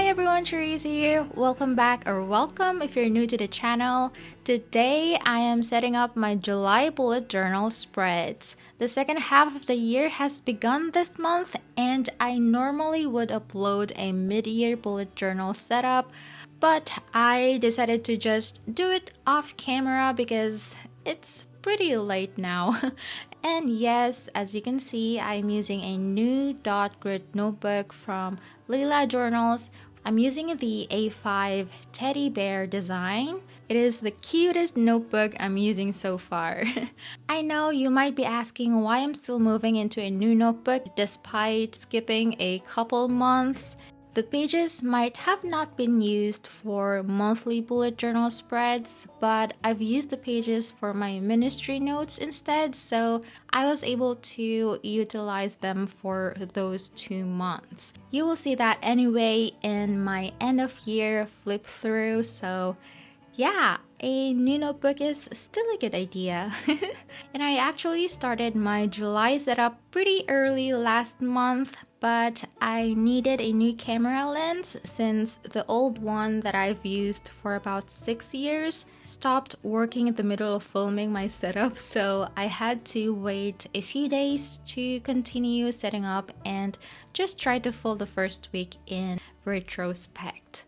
everyone, Therese here. Welcome back, or welcome if you're new to the channel. Today I am setting up my July bullet journal spreads. The second half of the year has begun this month, and I normally would upload a mid-year bullet journal setup, but I decided to just do it off camera because it's pretty late now. And yes, as you can see, I'm using a new dot grid notebook from Lila Journals. I'm using the A5 teddy bear design. It is the cutest notebook I'm using so far. I know you might be asking why I'm still moving into a new notebook despite skipping a couple months. The pages might have not been used for monthly bullet journal spreads, but I've used the pages for my ministry notes instead, so I was able to utilize them for those 2 months. You will see that anyway in my end of year flip through, so yeah, a new notebook is still a good idea. And I actually started my July setup pretty early last month, but I needed a new camera lens since the old one that I've used for about 6 years stopped working in the middle of filming my setup, so I had to wait a few days to continue setting up and just try to fill the first week in retrospect.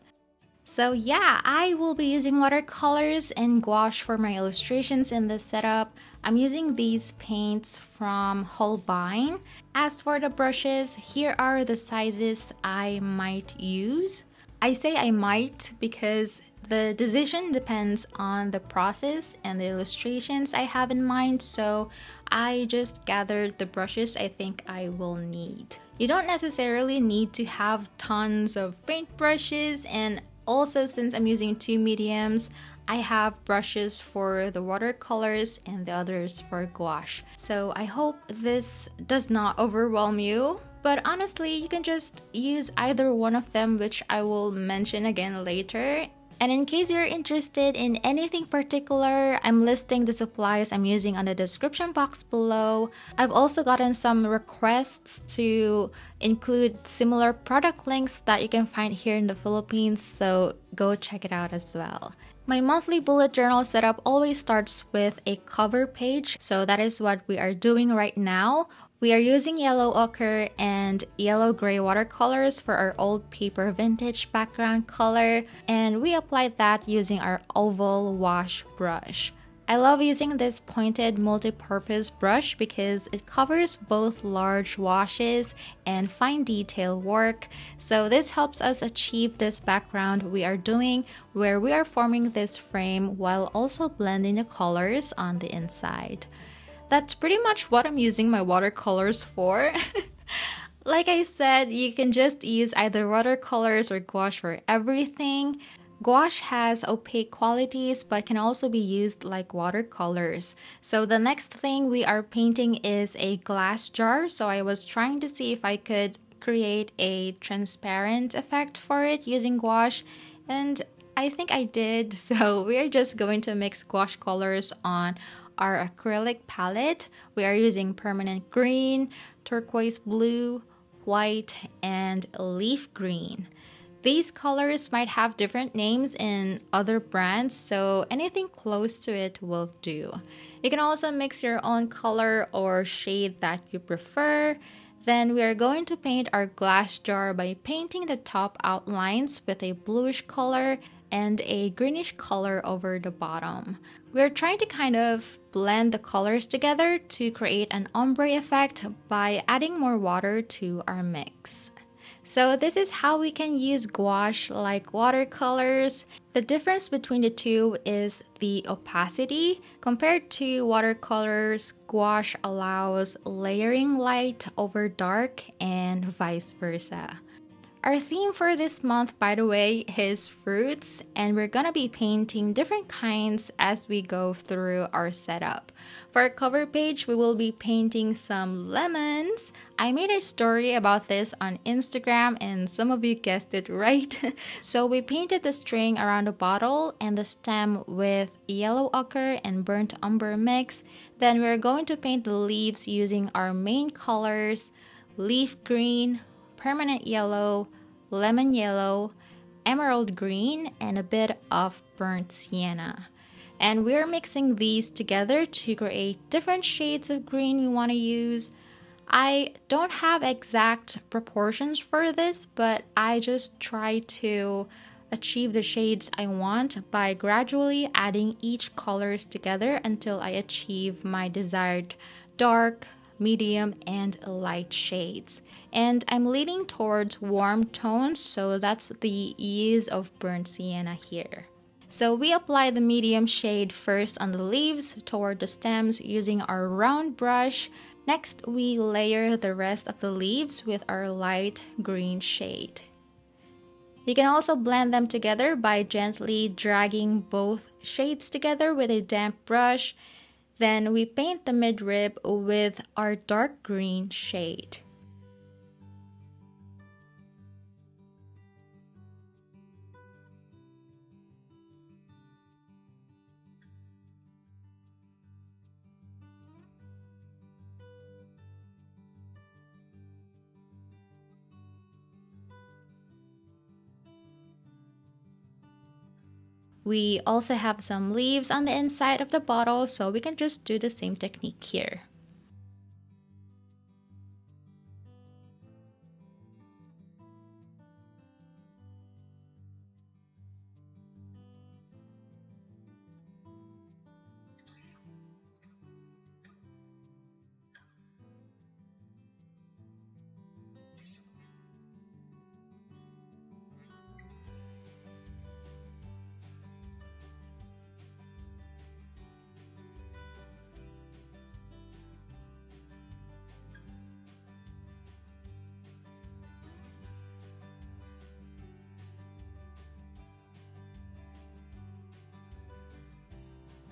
So yeah, I will be using watercolors and gouache for my illustrations in this setup. I'm using these paints from Holbein. As for the brushes, here are the sizes I might use. I say I might because the decision depends on the process and the illustrations I have in mind, so I just gathered the brushes I think I will need. You don't necessarily need to have tons of paint brushes, and also, since I'm using 2 mediums, I have brushes for the watercolors and the others for gouache. So I hope this does not overwhelm you. But honestly, you can just use either one of them, which I will mention again later. And in case you're interested in anything particular, I'm listing the supplies I'm using on the description box below. I've also gotten some requests to include similar product links that you can find here in the Philippines, so go check it out as well. My monthly bullet journal setup always starts with a cover page, so that is what we are doing right now. We are using yellow ochre and yellow gray watercolors for our old paper vintage background color, and we applied that using our oval wash brush. I love using this pointed multi-purpose brush because it covers both large washes and fine detail work, so this helps us achieve this background we are doing where we are forming this frame while also blending the colors on the inside. That's pretty much what I'm using my watercolors for. Like I said, you can just use either watercolors or gouache for everything. Gouache has opaque qualities but can also be used like watercolors. So the next thing we are painting is a glass jar. So I was trying to see if I could create a transparent effect for it using gouache, and I think I did. So we're just going to mix gouache colors on our acrylic palette. We are using permanent green, turquoise blue, white, and leaf green. These colors might have different names in other brands, so anything close to it will do. You can also mix your own color or shade that you prefer. Then we are going to paint our glass jar by painting the top outlines with a bluish color and a greenish color over the bottom. We're trying to kind of blend the colors together to create an ombre effect by adding more water to our mix. So this is how we can use gouache like watercolors. The difference between the two is the opacity. Compared to watercolors, gouache allows layering light over dark and vice versa. Our theme for this month, by the way, is fruits, and we're gonna be painting different kinds as we go through our setup. For our cover page, we will be painting some lemons. I made a story about this on Instagram, and some of you guessed it right. So we painted the string around the bottle and the stem with yellow ochre and burnt umber mix. Then we're going to paint the leaves using our main colors, leaf green, permanent yellow, lemon yellow, emerald green, and a bit of burnt sienna. And we're mixing these together to create different shades of green we want to use. I don't have exact proportions for this, but I just try to achieve the shades I want by gradually adding each colors together until I achieve my desired dark, medium, and light shades. And I'm leaning towards warm tones, so that's the use of burnt sienna here. So we apply the medium shade first on the leaves toward the stems using our round brush. Next, we layer the rest of the leaves with our light green shade. You can also blend them together by gently dragging both shades together with a damp brush. Then we paint the midrib with our dark green shade. We also have some leaves on the inside of the bottle, so we can just do the same technique here.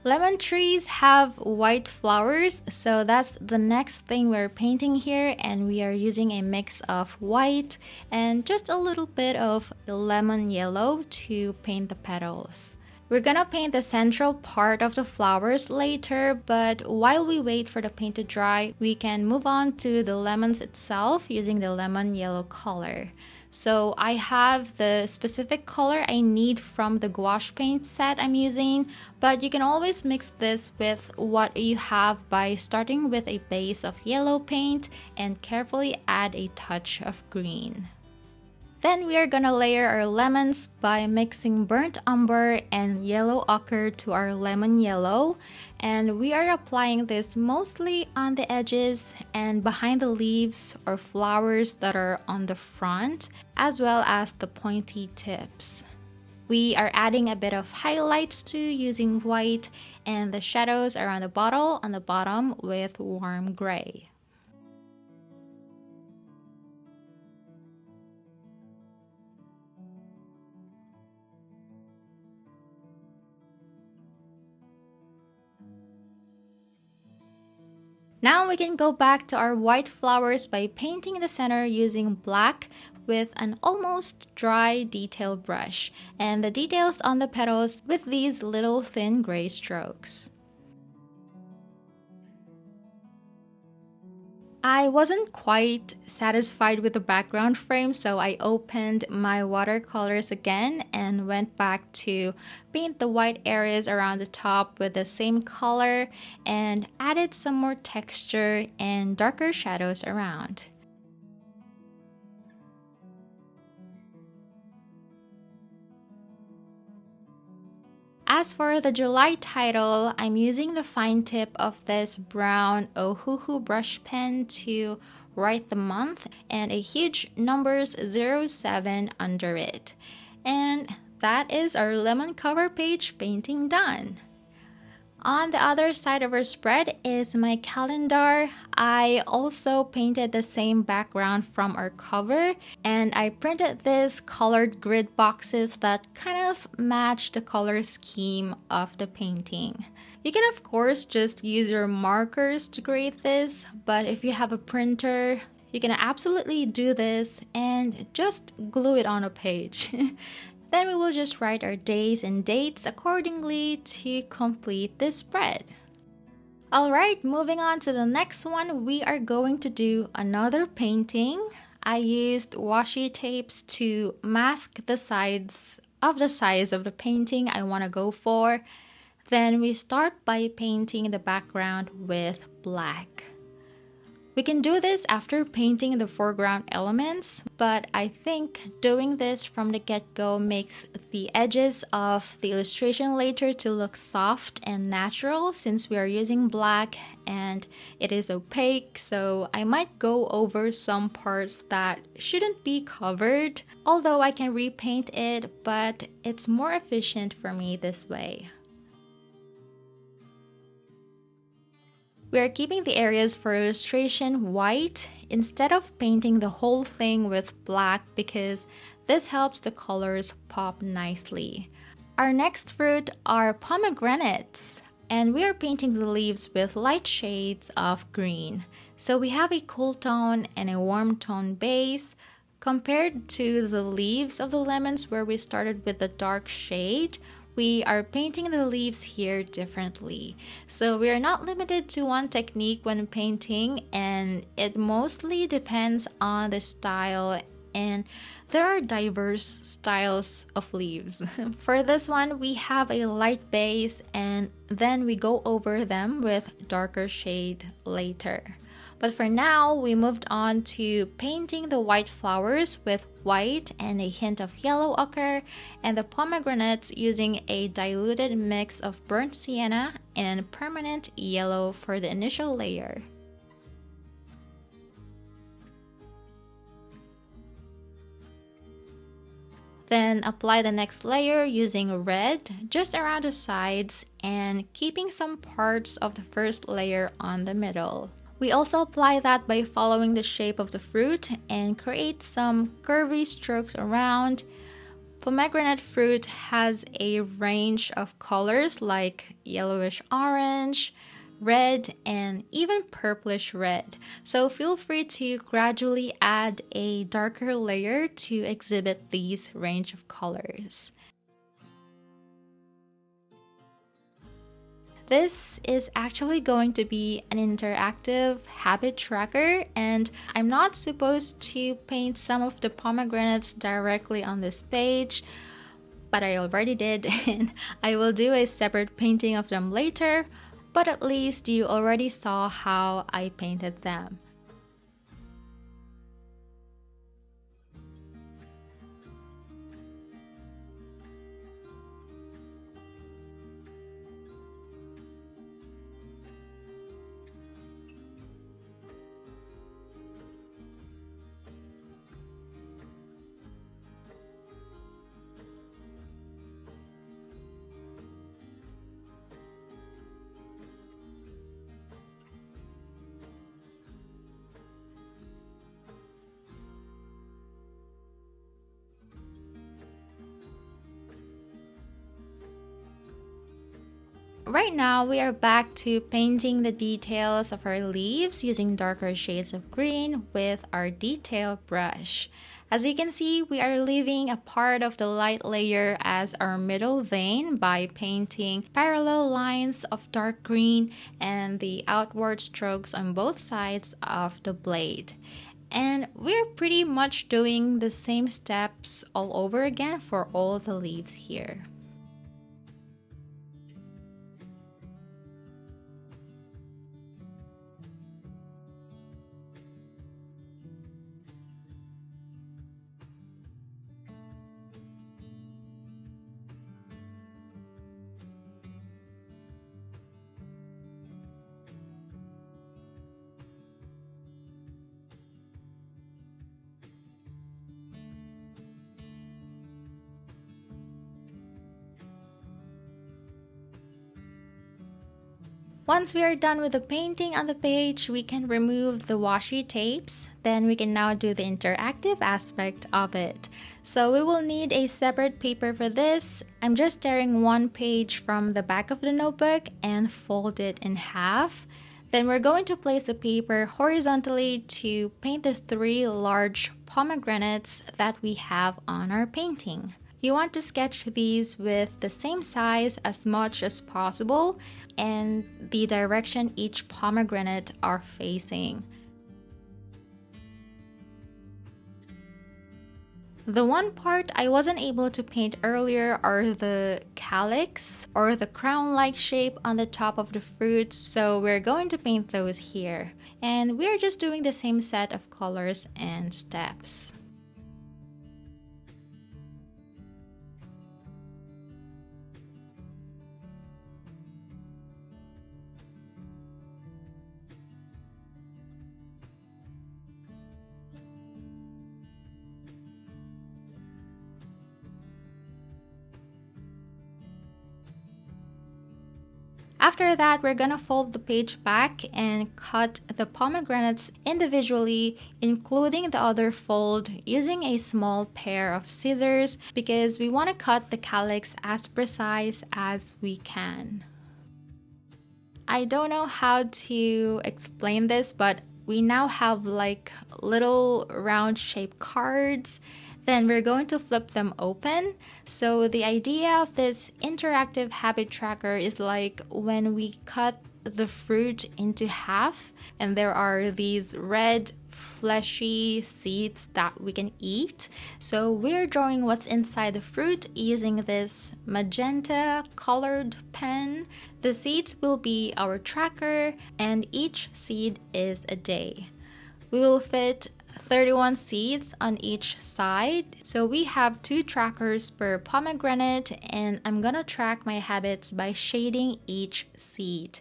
Lemon trees have white flowers, so that's the next thing we're painting here, and we are using a mix of white and just a little bit of lemon yellow to paint the petals. We're gonna paint the central part of the flowers later, but while we wait for the paint to dry, we can move on to the lemons itself using the lemon yellow color. So I have the specific color I need from the gouache paint set I'm using, but you can always mix this with what you have by starting with a base of yellow paint and carefully add a touch of green. Then we are gonna layer our lemons by mixing burnt umber and yellow ochre to our lemon yellow, and we are applying this mostly on the edges and behind the leaves or flowers that are on the front, as well as the pointy tips. We are adding a bit of highlights too using white, and the shadows around the bottle on the bottom with warm gray. Now we can go back to our white flowers by painting the center using black with an almost dry detail brush, and the details on the petals with these little thin gray strokes. I wasn't quite satisfied with the background frame, so I opened my watercolors again and went back to paint the white areas around the top with the same color and added some more texture and darker shadows around. As for the July title, I'm using the fine tip of this brown Ohuhu brush pen to write the month and a huge numbers 07 under it. And that is our lemon cover page painting done. On the other side of our spread is my calendar. I also painted the same background from our cover, and I printed these colored grid boxes that kind of match the color scheme of the painting. You can of course just use your markers to create this, but if you have a printer, you can absolutely do this and just glue it on a page. Then we will just write our days and dates accordingly to complete this spread. Alright, moving on to the next one, we are going to do another painting. I used washi tapes to mask the sides of the size of the painting I want to go for. Then we start by painting the background with black. We can do this after painting the foreground elements, but I think doing this from the get-go makes the edges of the illustration later to look soft and natural since we are using black and it is opaque, so I might go over some parts that shouldn't be covered, although I can repaint it, but it's more efficient for me this way. We are keeping the areas for illustration white instead of painting the whole thing with black because this helps the colors pop nicely. Our next fruit are pomegranates, and we are painting the leaves with light shades of green. So we have a cool tone and a warm tone base compared to the leaves of the lemons where we started with the dark shade. We are painting the leaves here differently. So we are not limited to one technique when painting, and it mostly depends on the style, and there are diverse styles of leaves. For this one, we have a light base and then we go over them with darker shade later. But for now, we moved on to painting the white flowers with white and a hint of yellow ochre, and the pomegranates using a diluted mix of burnt sienna and permanent yellow for the initial layer. Then apply the next layer using red just around the sides and keeping some parts of the first layer on the middle. We also apply that by following the shape of the fruit and create some curvy strokes around. Pomegranate fruit has a range of colors like yellowish orange, red, and even purplish red. So feel free to gradually add a darker layer to exhibit these range of colors. This is actually going to be an interactive habit tracker, and I'm not supposed to paint some of the pomegranates directly on this page, but I already did, and I will do a separate painting of them later, but at least you already saw how I painted them. Right now, we are back to painting the details of our leaves using darker shades of green with our detail brush. As you can see, we are leaving a part of the light layer as our middle vein by painting parallel lines of dark green and the outward strokes on both sides of the blade. And we're pretty much doing the same steps all over again for all the leaves here. Once we are done with the painting on the page, we can remove the washi tapes. Then we can now do the interactive aspect of it. So we will need a separate paper for this. I'm just tearing one page from the back of the notebook and fold it in half. Then we're going to place the paper horizontally to paint the 3 large pomegranates that we have on our painting. You want to sketch these with the same size as much as possible and the direction each pomegranate are facing. The one part I wasn't able to paint earlier are the calyx or the crown-like shape on the top of the fruit, so we're going to paint those here. And we're just doing the same set of colors and steps. After that, we're gonna fold the page back and cut the pomegranates individually, including the other fold, using a small pair of scissors because we want to cut the calyx as precise as we can. I don't know how to explain this, but we now have like little round shaped cards. Then we're going to flip them open. So the idea of this interactive habit tracker is like when we cut the fruit into half and there are these red fleshy seeds that we can eat. So we're drawing what's inside the fruit using this magenta colored pen. The seeds will be our tracker and each seed is a day. We will fit 31 seeds on each side. So we have 2 trackers per pomegranate and I'm gonna track my habits by shading each seed.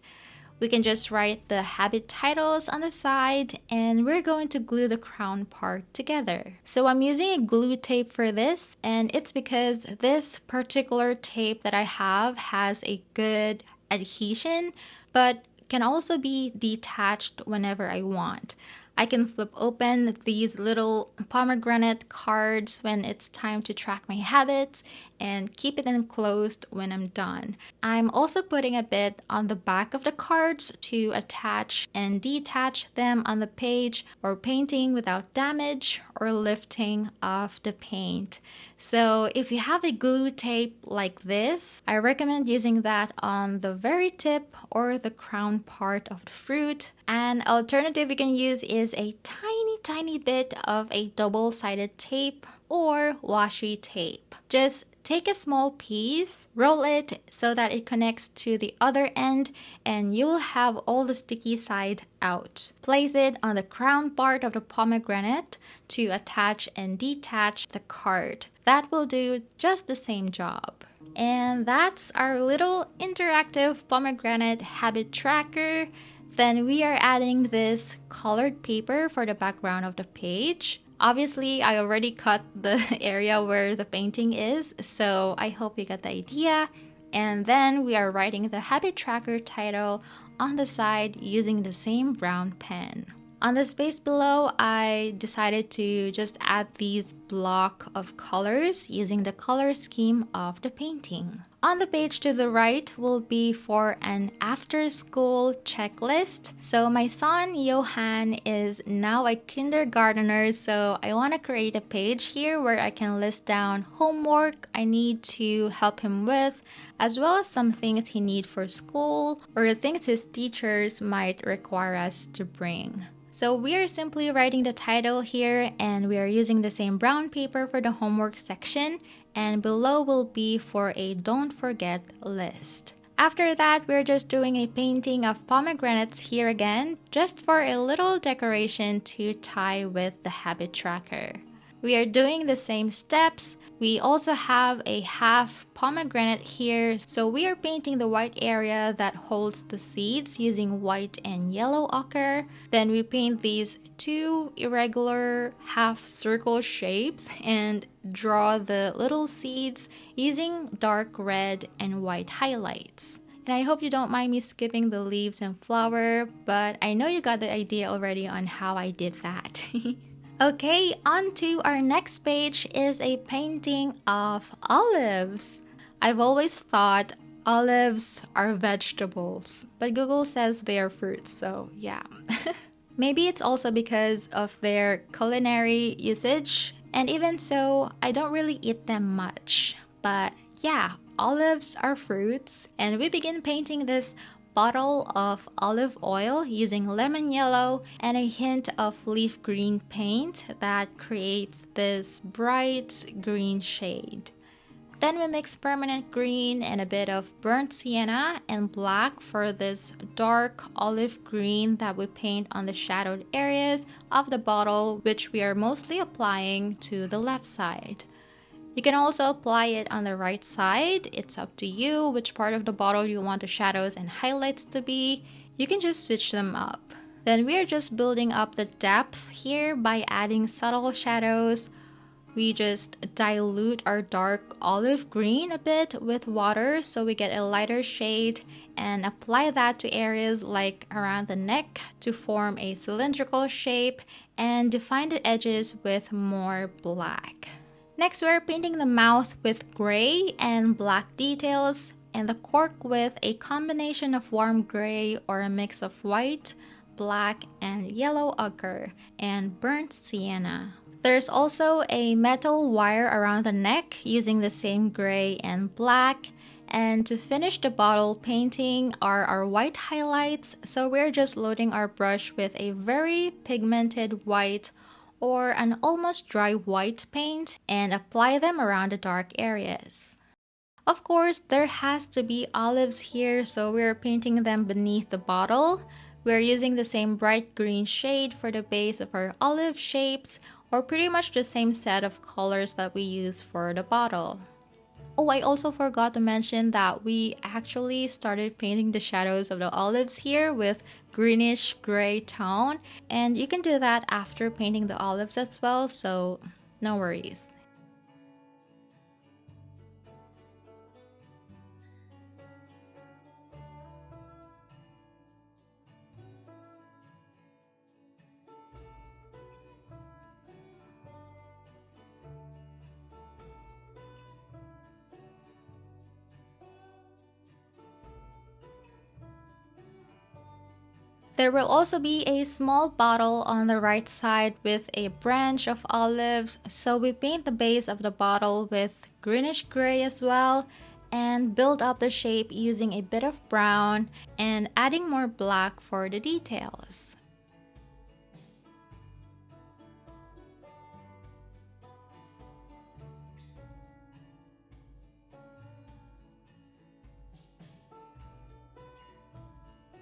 We can just write the habit titles on the side and we're going to glue the crown part together. So I'm using a glue tape for this and it's because this particular tape that I have has a good adhesion but can also be detached whenever I want. I can flip open these little pomegranate cards when it's time to track my habits and keep it enclosed when I'm done. I'm also putting a bit on the back of the cards to attach and detach them on the page or painting without damage or lifting of the paint. So if you have a glue tape like this, I recommend using that on the very tip or the crown part of the fruit. An alternative you can use is a tiny bit of a double-sided tape or washi tape. Just take a small piece, roll it so that it connects to the other end and you will have all the sticky side out. Place it on the crown part of the pomegranate to attach and detach the card. That will do just the same job. And that's our little interactive pomegranate habit tracker. Then we are adding this colored paper for the background of the page. Obviously, I already cut the area where the painting is, so I hope you get the idea. And then we are writing the habit tracker title on the side using the same brown pen. On the space below, I decided to just add these block of colors using the color scheme of the painting. On the page to the right will be for an after-school checklist. So my son Johan is now a kindergartner, so I want to create a page here where I can list down homework I need to help him with, as well as some things he needs for school or the things his teachers might require us to bring. So we are simply writing the title here and we are using the same brown paper for the homework section, and below will be for a don't forget list. After that, we're just doing a painting of pomegranates here again, just for a little decoration to tie with the habit tracker. We are doing the same steps. We also have a half pomegranate here, so we are painting the white area that holds the seeds using white and yellow ochre. Then we paint these 2 irregular half circle shapes and draw the little seeds using dark red and white highlights. And I hope you don't mind me skipping the leaves and flower, but I know you got the idea already on how I did that. Okay, on to our next page is a painting of olives. I've always thought olives are vegetables, but Google says they are fruits, so yeah. Maybe it's also because of their culinary usage, and even so, I don't really eat them much. But yeah, olives are fruits, and we begin painting this bottle of olive oil using lemon yellow and a hint of leaf green paint that creates this bright green shade. Then we mix permanent green and a bit of burnt sienna and black for this dark olive green that we paint on the shadowed areas of the bottle, which we are mostly applying to the left side. You can also apply it on the right side. It's up to you which part of the bottle you want the shadows and highlights to be. You can just switch them up. Then we are just building up the depth here by adding subtle shadows. We just dilute our dark olive green a bit with water so we get a lighter shade and apply that to areas like around the neck to form a cylindrical shape and define the edges with more black. Next, we're painting the mouth with gray and black details and the cork with a combination of warm gray or a mix of white, black, and yellow ochre and burnt sienna. There's also a metal wire around the neck using the same gray and black. And to finish the bottle painting are our white highlights. So we're just loading our brush with a very pigmented white or an almost dry white paint and apply them around the dark areas. Of course, there has to be olives here, so we're painting them beneath the bottle. We're using the same bright green shade for the base of our olive shapes, or pretty much the same set of colors that we use for the bottle. Oh, I also forgot to mention that we actually started painting the shadows of the olives here with greenish gray tone, and you can do that after painting the olives as well, so no worries. There will also be a small bottle on the right side with a branch of olives, so we paint the base of the bottle with greenish gray as well and build up the shape using a bit of brown and adding more black for the details.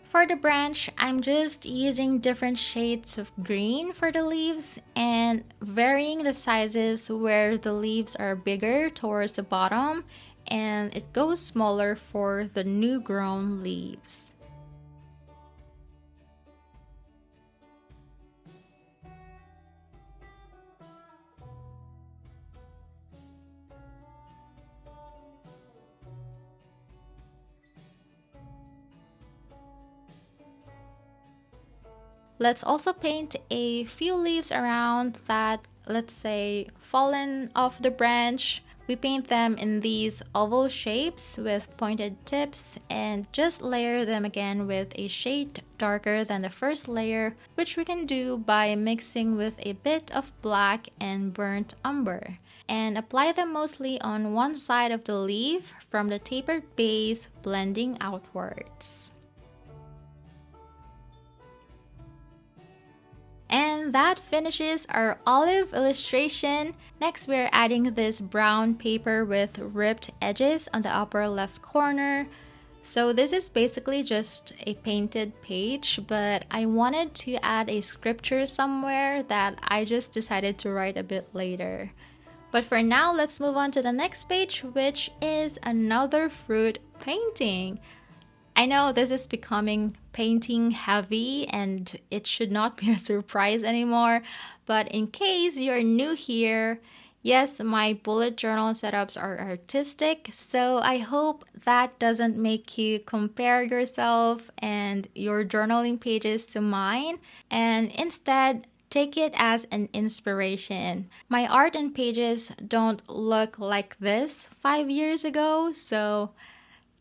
For the branch, I'm just using different shades of green for the leaves and varying the sizes where the leaves are bigger towards the bottom and it goes smaller for the new grown leaves. Let's also paint a few leaves around that, let's say, fallen off the branch. We paint them in these oval shapes with pointed tips and just layer them again with a shade darker than the first layer, which we can do by mixing with a bit of black and burnt umber. And apply them mostly on one side of the leaf from the tapered base, blending outwards. And that finishes our olive illustration. Next, we're adding this brown paper with ripped edges on the upper left corner. So this is basically just a painted page, but I wanted to add a scripture somewhere that I just decided to write a bit later. But for now, let's move on to the next page, which is another fruit painting. I know this is becoming painting heavy and it should not be a surprise anymore, but in case you're new here, yes, my bullet journal setups are artistic, so I hope that doesn't make you compare yourself and your journaling pages to mine, and instead, take it as an inspiration. My art and pages don't look like this 5 years ago, so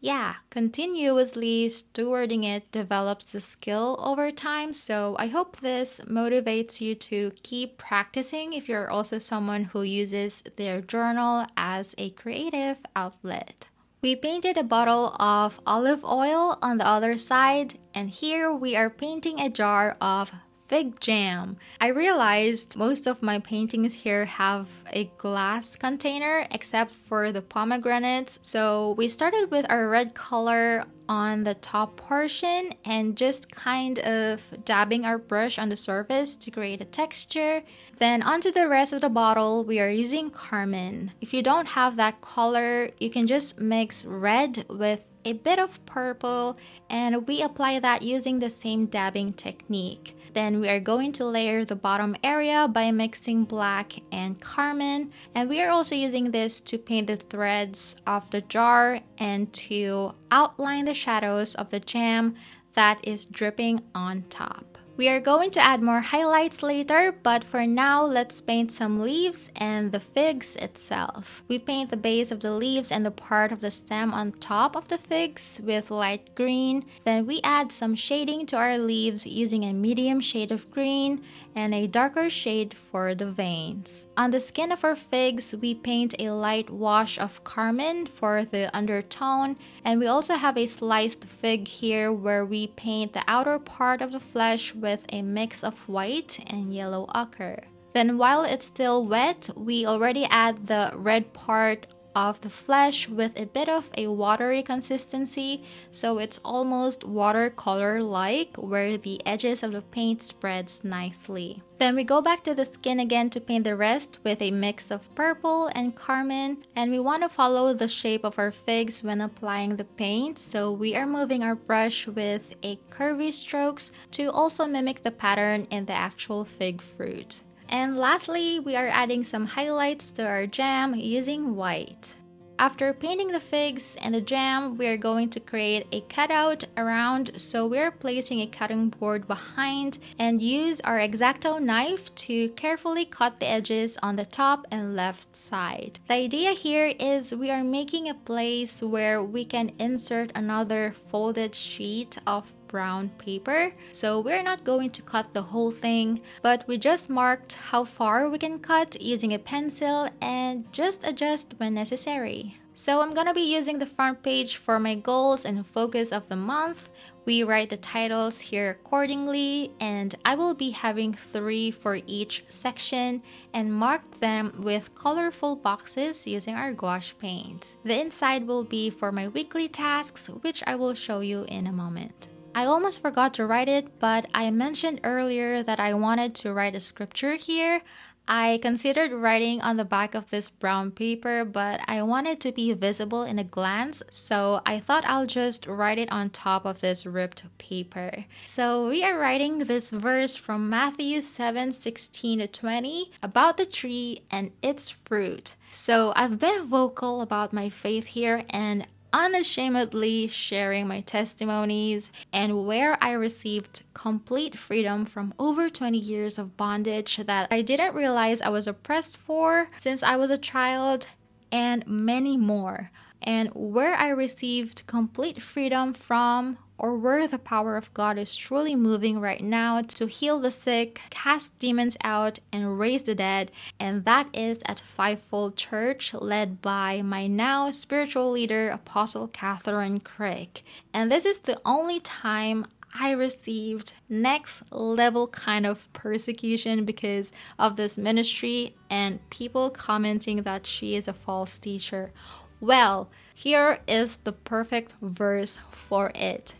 yeah, continuously stewarding it develops the skill over time. So I hope this motivates you to keep practicing if you're also someone who uses their journal as a creative outlet. We painted a bottle of olive oil on the other side, and here we are painting a jar of fig jam. I realized most of my paintings here have a glass container except for the pomegranates. So we started with our red color on the top portion and just kind of dabbing our brush on the surface to create a texture. Then onto the rest of the bottle, we are using carmine. If you don't have that color, you can just mix red with a bit of purple, and we apply that using the same dabbing technique. Then we are going to layer the bottom area by mixing black and carmine, and we are also using this to paint the threads of the jar and to outline the shadows of the jam that is dripping on top. We are going to add more highlights later, but for now, let's paint some leaves and the figs itself. We paint the base of the leaves and the part of the stem on top of the figs with light green. Then we add some shading to our leaves using a medium shade of green and a darker shade for the veins. On the skin of our figs, we paint a light wash of carmine for the undertone, and we also have a sliced fig here where we paint the outer part of the flesh with a mix of white and yellow ochre. Then while it's still wet, we already add the red part of the flesh with a bit of a watery consistency, so it's almost watercolor like where the edges of the paint spreads nicely. Then we go back to the skin again to paint the rest with a mix of purple and carmine, and we want to follow the shape of our figs when applying the paint, so we are moving our brush with a curvy strokes to also mimic the pattern in the actual fig fruit. And lastly, we are adding some highlights to our jam using white. After painting the figs and the jam, we are going to create a cutout around, so we're placing a cutting board behind and use our X-Acto knife to carefully cut the edges on the top and left side. The idea here is we are making a place where we can insert another folded sheet of brown paper. So we're not going to cut the whole thing, but we just marked how far we can cut using a pencil and just adjust when necessary. So I'm gonna be using the front page for my goals and focus of the month. We write the titles here accordingly, and I will be having 3 for each section and mark them with colorful boxes using our gouache paint. The inside will be for my weekly tasks, which I will show you in a moment. I almost forgot to write it, but I mentioned earlier that I wanted to write a scripture here. I considered writing on the back of this brown paper, but I wanted to be visible in a glance, so I thought I'll just write it on top of this ripped paper. So we are writing this verse from Matthew 7:16-20 about the tree and its fruit. So I've been vocal about my faith here and unashamedly sharing my testimonies and where I received complete freedom from over 20 years of bondage that I didn't realize I was oppressed for since I was a child, and many more, and where I received complete freedom from, or where the power of God is truly moving right now to heal the sick, cast demons out, and raise the dead, and that is at Fivefold Church, led by my now spiritual leader, Apostle Catherine Crick. And this is the only time I received next level kind of persecution because of this ministry and people commenting that she is a false teacher. Well, here is the perfect verse for it.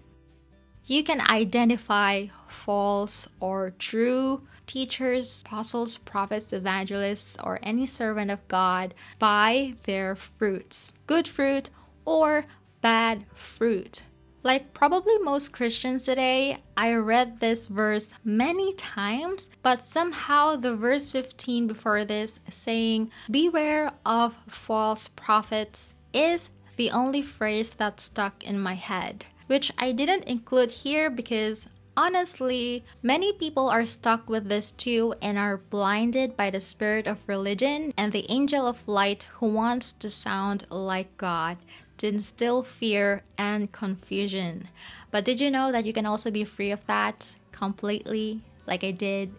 You can identify false or true teachers, apostles, prophets, evangelists, or any servant of God by their fruits. Good fruit or bad fruit. Like probably most Christians today, I read this verse many times, but somehow the verse 15 before this saying, "Beware of false prophets," is the only phrase that stuck in my head, which I didn't include here because honestly, many people are stuck with this too and are blinded by the spirit of religion and the angel of light who wants to sound like God, to instill fear and confusion. But did you know that you can also be free of that completely, like I did?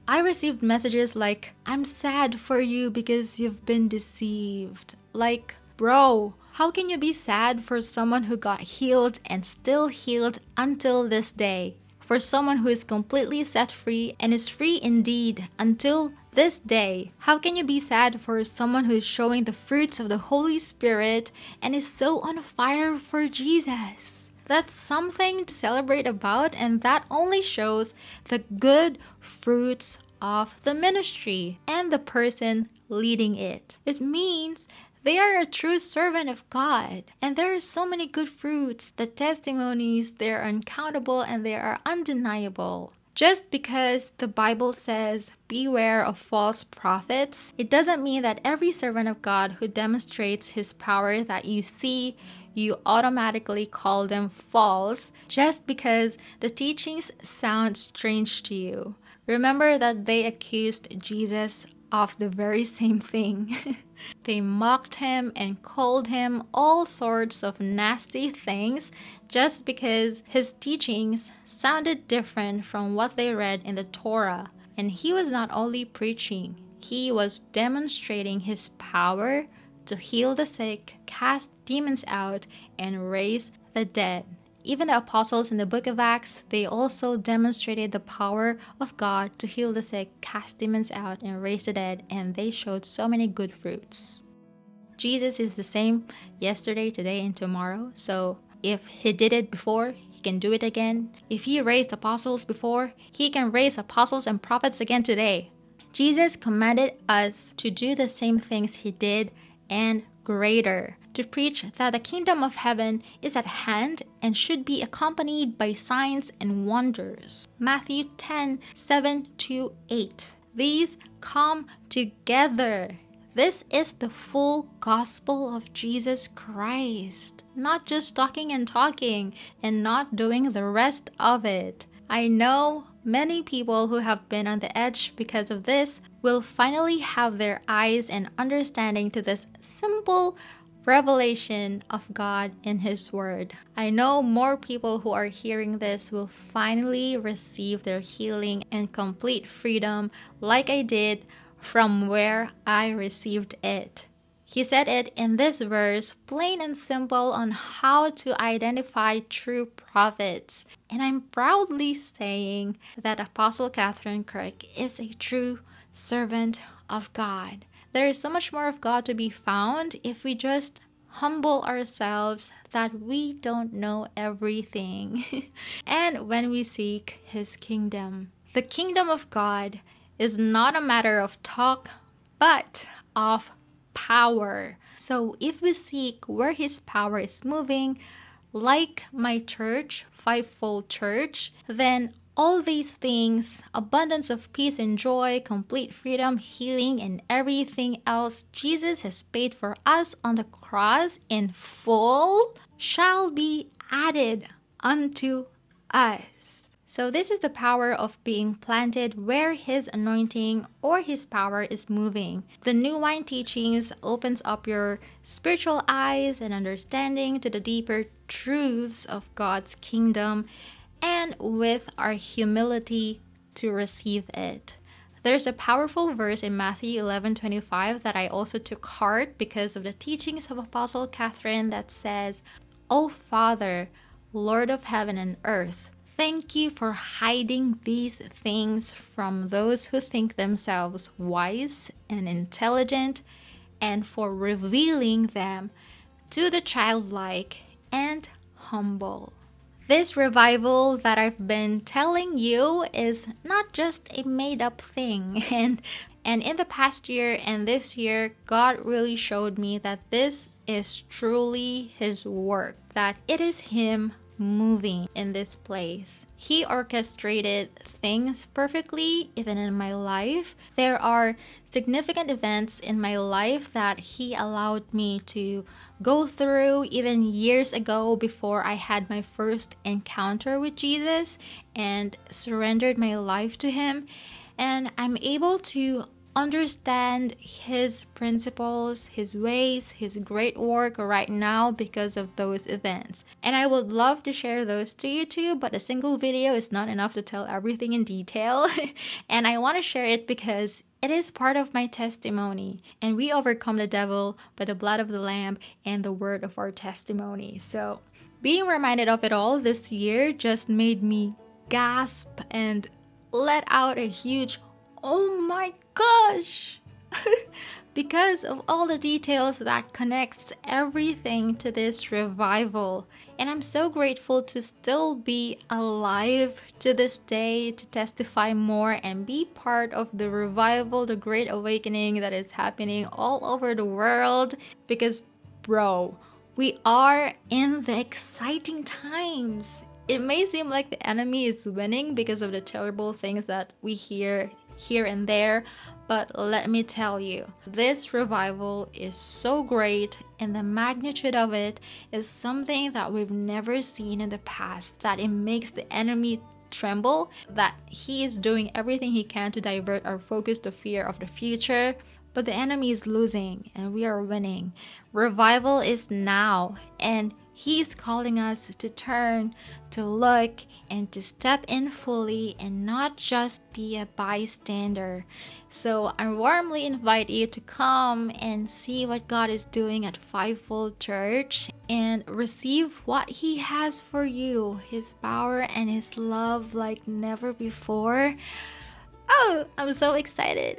I received messages like, "I'm sad for you because you've been deceived." Like, bro, How can you be sad for someone who got healed and still healed until this day? For someone who is completely set free and is free indeed until this day? How can you be sad for someone who is showing the fruits of the Holy Spirit and is so on fire for Jesus? That's something to celebrate about, and that only shows the good fruits of the ministry and the person leading it. It means they are a true servant of God. And there are so many good fruits. The testimonies, they are uncountable and they are undeniable. Just because the Bible says, beware of false prophets, it doesn't mean that every servant of God who demonstrates his power that you see, you automatically call them false just because the teachings sound strange to you. Remember that they accused Jesus of the very same thing. They mocked him and called him all sorts of nasty things just because his teachings sounded different from what they read in the Torah. And he was not only preaching, he was demonstrating his power to heal the sick, cast demons out, and raise the dead. Even the apostles in the book of Acts, they also demonstrated the power of God to heal the sick, cast demons out, and raise the dead, and they showed so many good fruits. Jesus is the same yesterday, today, and tomorrow. So if he did it before, he can do it again. If he raised apostles before, he can raise apostles and prophets again today. Jesus commanded us to do the same things he did and greater, to preach that the kingdom of heaven is at hand and should be accompanied by signs and wonders. Matthew 10:7-8. These come together. This is the full gospel of Jesus Christ. Not just talking and talking and not doing the rest of it. I know many people who have been on the edge because of this will finally have their eyes and understanding to this simple revelation of God in His Word. I know more people who are hearing this will finally receive their healing and complete freedom like I did from where I received it. He said it in this verse, plain and simple, on how to identify true prophets. And I'm proudly saying that Apostle Catherine Kirk is a true servant of God. There is so much more of God to be found if we just humble ourselves that we don't know everything. And when we seek His kingdom. The kingdom of God is not a matter of talk, but of power. So if we seek where His power is moving, like my church, Fivefold Church, then all these things, abundance of peace and joy, complete freedom, healing, and everything else Jesus has paid for us on the cross in full, shall be added unto us. So this is the power of being planted where His anointing or His power is moving. The New Wine Teachings opens up your spiritual eyes and understanding to the deeper truths of God's kingdom, and with our humility to receive it. There's a powerful verse in Matthew 11:25 that I also took heart because of the teachings of Apostle Catherine that says, "O Father, Lord of heaven and earth, thank you for hiding these things from those who think themselves wise and intelligent, and for revealing them to the childlike and humble." This revival that I've been telling you is not just a made-up thing. And in the past year and this year, God really showed me that this is truly His work, that it is Him moving in this place. He orchestrated things perfectly, even in my life. There are significant events in my life that He allowed me to go through even years ago before I had my first encounter with Jesus and surrendered my life to Him. And I'm able to understand his principles, his ways, his great work right now because of those events. And I would love to share those to you too, but a single video is not enough to tell everything in detail. And I want to share it because it is part of my testimony, and we overcome the devil by the blood of the Lamb and the word of our testimony. So being reminded of it all this year just made me gasp and let out a huge "oh my gosh!" because of all the details that connects everything to this revival. And I'm so grateful to still be alive to this day to testify more and be part of the revival, the great awakening that is happening all over the world. Because, bro, we are in the exciting times. It may seem like the enemy is winning because of the terrible things that we hear here and there, but let me tell you, this revival is so great, and the magnitude of it is something that we've never seen in the past, that it makes the enemy tremble, that he is doing everything he can to divert our focus to fear of the future. But the enemy is losing and we are winning. Revival is now, and he's calling us to turn, to look, and to step in fully and not just be a bystander. So I warmly invite you to come and see what God is doing at Fivefold Church and receive what he has for you, his power and his love like never before. Oh, I'm so excited.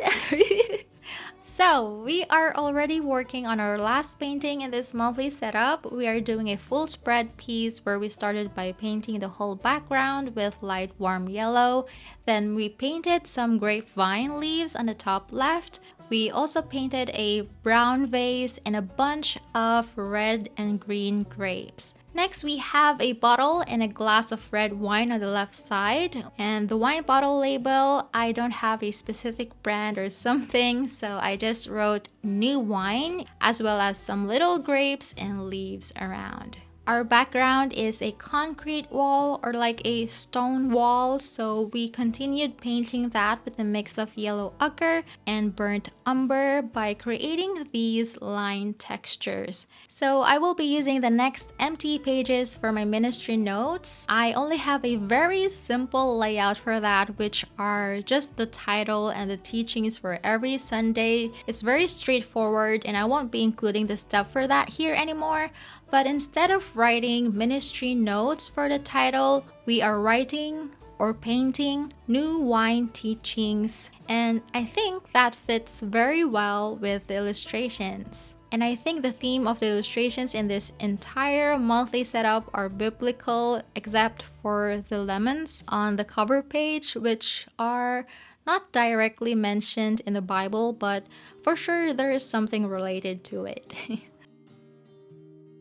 So we are already working on our last painting in this monthly setup. We are doing a full spread piece where we started by painting the whole background with light warm yellow. Then we painted some grapevine leaves on the top left. We also painted a brown vase and a bunch of red and green grapes. Next, we have a bottle and a glass of red wine on the left side. And the wine bottle label, I don't have a specific brand or something, so I just wrote new wine, as well as some little grapes and leaves around. Our background is a concrete wall or like a stone wall, so we continued painting that with a mix of yellow ochre and burnt umber by creating these line textures. So I will be using the next empty pages for my ministry notes. I only have a very simple layout for that, which are just the title and the teachings for every Sunday. It's very straightforward, and I won't be including the step for that here anymore. But instead of writing ministry notes for the title, we are writing or painting new wine teachings. And I think that fits very well with the illustrations. And I think the theme of the illustrations in this entire monthly setup are biblical, except for the lemons on the cover page, which are not directly mentioned in the Bible, but for sure there is something related to it.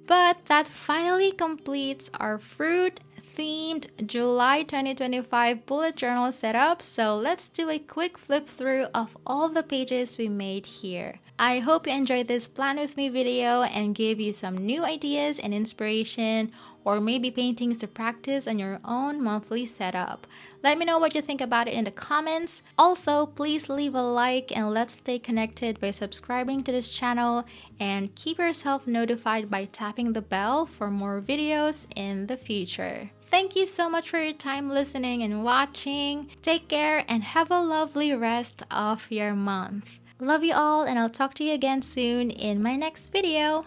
But that finally completes our fruit-themed July 2025 bullet journal setup. So let's do a quick flip through of all the pages we made here. I hope you enjoyed this plan with me video and gave you some new ideas and inspiration, or maybe paintings to practice on your own monthly setup. Let me know what you think about it in the comments. Also, please leave a like and let's stay connected by subscribing to this channel, and keep yourself notified by tapping the bell for more videos in the future. Thank you so much for your time listening and watching. Take care and have a lovely rest of your month. Love you all, and I'll talk to you again soon in my next video.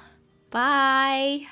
Bye!